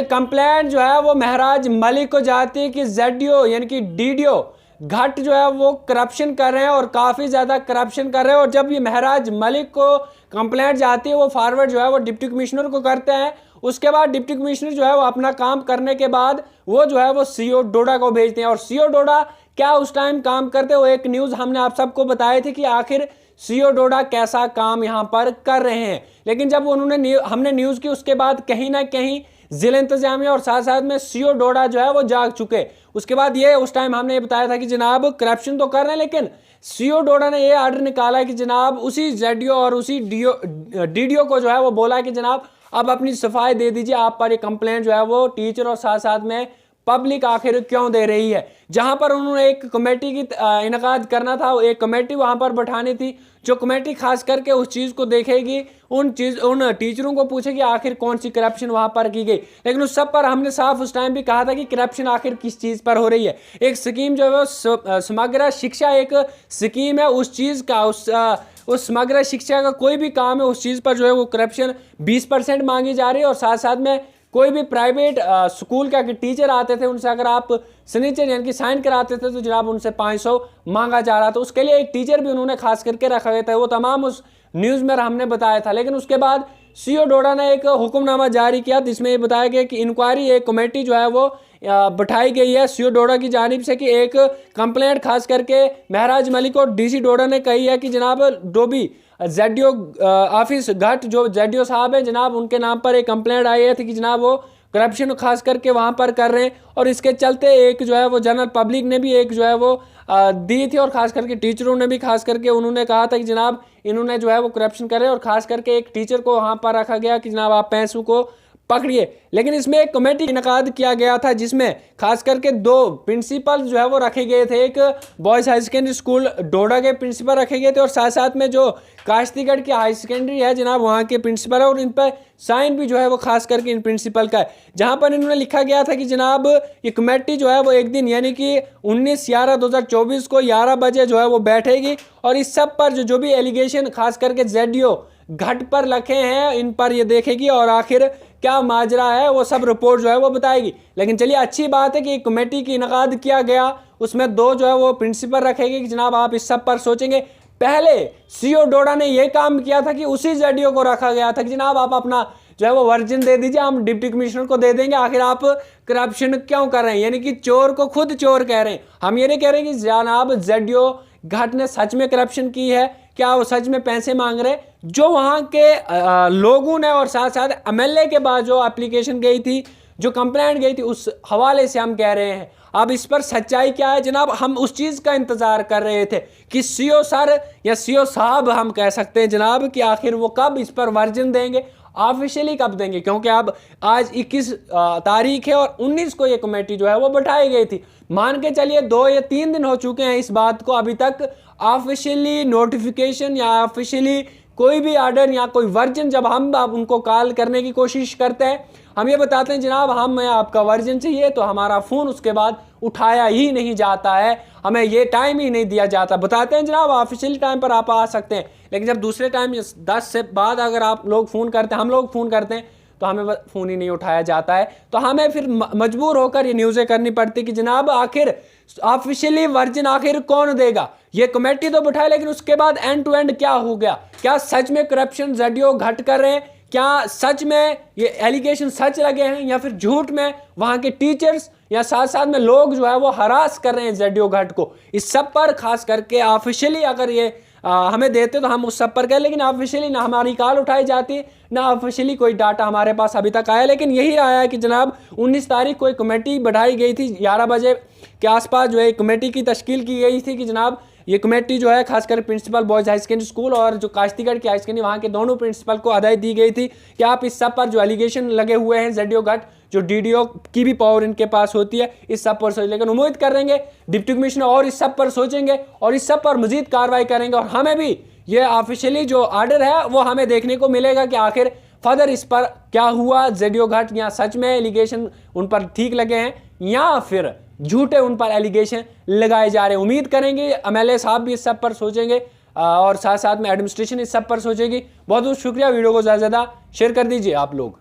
Complaint जो है वो महराज मलिक को जाती है कि जेडीओ यानी कि डीडीओ घट जो है वो करप्शन कर रहे हैं और काफ़ी ज़्यादा करप्शन कर रहे हैं। और जब ये महराज मलिक को कंप्लेंट जाती है वो फॉरवर्ड जो है वो डिप्टी कमिश्नर को करते हैं। उसके बाद डिप्टी कमिश्नर जो है वो अपना काम करने के बाद वो जो है वो सीओ डोडा को भेजते हैं। और सीओ डोडा क्या उस टाइम काम करते हैं, वो एक न्यूज़ हमने आप सबको बताई थी कि आखिर सीओ डोडा कैसा काम यहाँ पर कर रहे हैं। लेकिन जब हमने न्यूज़ की उसके बाद कहीं ना कहीं जिला इंतजामिया और साथ साथ में सीओ डोडा जो है वो जाग चुके। उसके बाद ये उस टाइम हमने बताया था कि जनाब करप्शन तो कर रहे हैं, लेकिन सीओ डोडा ने ये आर्डर निकाला कि जनाब उसी जेडीओ और उसी डीडीओ को जो है वो बोला कि जनाब अब अपनी सफाई दे दीजिए, आप पर ये कंप्लेंट जो है वो टीचर और साथ साथ में पब्लिक आखिर क्यों दे रही है। जहां पर उन्होंने एक कमेटी की इनकाद करना था, एक कमेटी वहां पर बैठानी थी, जो कमेटी खास करके उस चीज़ को देखेगी, उन टीचरों को पूछेगी आखिर कौन सी करप्शन वहां पर की गई। लेकिन उस सब पर हमने साफ उस टाइम भी कहा था कि करप्शन आखिर किस चीज़ पर हो रही है। एक स्कीम जो है वो समग्र शिक्षा एक स्कीम है, उस चीज़ का उस समग्र शिक्षा का कोई भी काम है उस चीज़ पर जो है वो करप्शन 20% मांगी जा रही है। और साथ साथ में कोई भी प्राइवेट स्कूल का टीचर आते थे, उनसे अगर आप सिग्नेचर यानी कि साइन कराते थे तो जनाब उनसे 500 मांगा जा रहा था। उसके लिए एक टीचर भी उन्होंने खास करके रखा गया था, वो तमाम उस न्यूज़ में हमने बताया था। लेकिन उसके बाद सीओ डोडा ने एक हुक्मनामा जारी किया जिसमें ये बताया गया कि इंक्वायरी एक कमेटी जो है वो बैठाई गई है सीओ डोडा की जानिब से कि एक कंप्लेंट खास करके महराज मलिक और डीसी डोडा ने कही है कि जनाब डोबी जेडीओ ऑफिस घाट जो जेडीओ साहब है जनाब उनके नाम पर एक कंप्लेंट आई है थी कि जनाब वो करप्शन खास करके वहाँ पर कर रहे हैं। और इसके चलते एक जो है वो जनरल पब्लिक ने भी एक जो है वो दी थी और ख़ास करके टीचरों ने भी खास करके उन्होंने कहा था कि जनाब इन्होंने जो है वो करप्शन करे। और ख़ास करके एक टीचर को वहाँ पर रखा गया कि जनाब आप पैसों को पकड़िए। लेकिन इसमें एक कमेटी इनकाद किया गया था जिसमें खास करके 2 प्रिंसिपल जो है वो रखे गए थे। एक बॉयज़ हाई सेकेंडरी स्कूल डोडा के प्रिंसिपल रखे गए थे और साथ साथ में जो काश्तीगढ़ की हाई सेकेंडरी है जनाब वहाँ के प्रिंसिपल है। और इन पर साइन भी जो है वो खास करके इन प्रिंसिपल का है, जहाँ पर इन्होंने लिखा गया था कि जनाब ये कमेटी जो है वो एक दिन यानी कि 19/11/2024 को 11 बजे जो है वो बैठेगी और इस सब पर जो भी एलिगेशन खास करके जेडीओ घट पर रखे हैं इन पर ये देखेगी और आखिर क्या माजरा है वो सब रिपोर्ट जो है वो बताएगी। लेकिन चलिए अच्छी बात है कि कमेटी की इनकाद किया गया, उसमें 2 जो है वो प्रिंसिपल रखेंगे कि जनाब आप इस सब पर सोचेंगे। पहले सीओ डोडा ने ये काम किया था कि उसी जेडीओ को रखा गया था कि जनाब आप अपना जो है वो वर्जन दे दीजिए, हम डिप्टी कमिश्नर को दे देंगे, आखिर आप करप्शन क्यों कर रहे हैं। यानी कि चोर को खुद चोर कह रहे हैं। हम ये नहीं कह रहे कि जनाब जेडीओ घाट ने सच में करप्शन की है, क्या वो सच में पैसे मांग रहे। जो वहाँ के लोगों ने और साथ साथ एमएलए के बाद जो एप्लीकेशन गई थी, जो कंप्लेंट गई थी, उस हवाले से हम कह रहे हैं। अब इस पर सच्चाई क्या है जनाब, हम उस चीज़ का इंतज़ार कर रहे थे कि सीओ सर या सीओ साहब हम कह सकते हैं जनाब कि आखिर वो कब इस पर वर्जन देंगे, ऑफिशियली कब देंगे। क्योंकि अब आज 21 तारीख है और 19 को ये कमेटी जो है वो बैठाई गई थी। मान के चलिए 2 या 3 दिन हो चुके हैं इस बात को, अभी तक ऑफिशियली नोटिफिकेशन या ऑफिशियली कोई भी ऑर्डर या कोई वर्जन जब हम उनको कॉल करने की कोशिश करते हैं, हम ये बताते हैं जनाब हमें आपका वर्जन चाहिए, तो हमारा फ़ोन उसके बाद उठाया ही नहीं जाता है, हमें ये टाइम ही नहीं दिया जाता। बताते हैं जनाब ऑफिशियल टाइम पर आप आ सकते हैं, लेकिन जब दूसरे टाइम 10 से बाद अगर आप लोग फ़ोन करते हैं, हम लोग फ़ोन करते हैं, तो हमें फ़ोन ही नहीं उठाया जाता है। तो हमें फिर मजबूर होकर ये न्यूज़ें करनी पड़ती कि जनाब आखिर ऑफिशियली वर्जन आखिर कौन देगा। ये कमेटी तो बैठाए, लेकिन उसके बाद एंड टू एंड क्या हो गया, क्या सच में करप्शन जेडीओ घट कर रहे हैं, क्या सच में ये एलिगेशन सच लगे हैं या फिर झूठ में वहाँ के टीचर्स या साथ साथ में लोग जो है वो हरास कर रहे हैं जेडीओ घाट को। इस सब पर खास करके ऑफिशियली अगर ये हमें देते तो हम उस सब पर कहें, लेकिन ऑफिशियली ना हमारी कॉल उठाई जाती, ना ऑफिशियली कोई डाटा हमारे पास अभी तक आया। लेकिन यही आया है कि जनाब 19 तारीख को एक कमेटी बढ़ाई गई थी, 11 बजे के आसपास जो है कमेटी की तश्कील की गई थी कि जनाब ये कमेटी जो है खासकर principal boys high secondary school और जो काश्तीगढ़ की हाई सेकेंडरी वहाँ के दोनों प्रिंसिपल को हदायत दी गई थी कि आप इस सब पर जो एलिगेशन लगे हुए हैं जेडीओ घाट, जो डीडीओ की भी पावर इनके पास होती है, इस सब पर सोच। लेकिन उम्मीद करेंगे डिप्टी कमिश्नर और इस सब पर सोचेंगे और इस सब पर मजीद कार्रवाई करेंगे और हमें भी ये ऑफिशियली जो ऑर्डर है वो हमें देखने को मिलेगा कि आखिर फर्दर इस पर क्या हुआ। जेडीओ घाट या सच में एलिगेशन उन पर ठीक लगे हैं या फिर झूठे उन पर एलिगेशन लगाए जा रहे हैं। उम्मीद करेंगे एमएलए साहब भी इस सब पर सोचेंगे और साथ साथ में एडमिनिस्ट्रेशन इस सब पर सोचेगी। बहुत बहुत शुक्रिया। वीडियो को ज़्यादा से ज़्यादा शेयर कर दीजिए आप लोग।